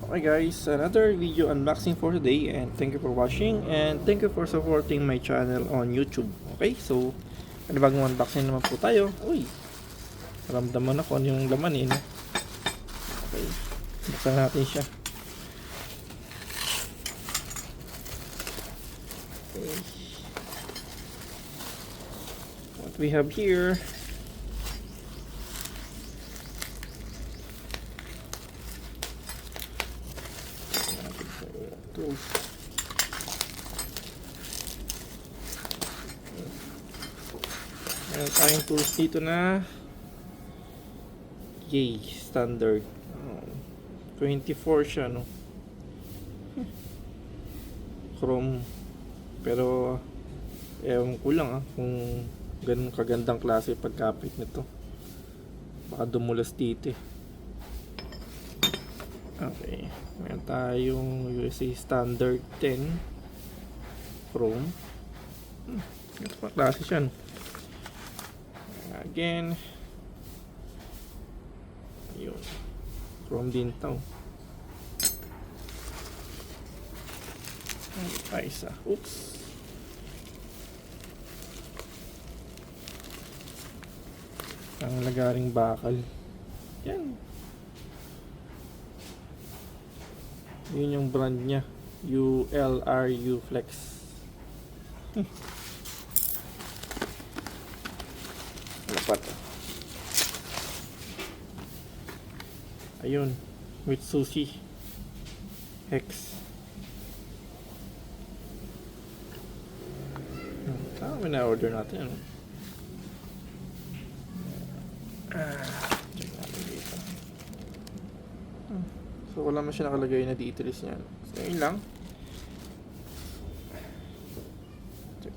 Okay guys, another video unboxing for today, and thank you for watching and thank you for supporting my channel on YouTube. Okay, so bagong unboxing naman po tayo. Uy, maramdaman ako ano yung laman no? Okay, buksan natin siya. Okay. What we have here, tools. Meron tayong tools dito na yay, standard 24 siya no, chrome, pero ewan ko lang kung ganun kagandang klase pagkapit nito, baka dumulas dito Okay, meron tayong USA Standard 10 Chrome. Ito pa klase siya no? Again, yun, Chrome din to. Ay, isa, oops, ang lagaring bakal yan. Yun yung brand niya, ULRU Flex. Lapat. Ayun, Mitsushi Hex. May na-order natin ano? Check natin dito. So wala man siya nakalagay na details niya. So yun lang. Check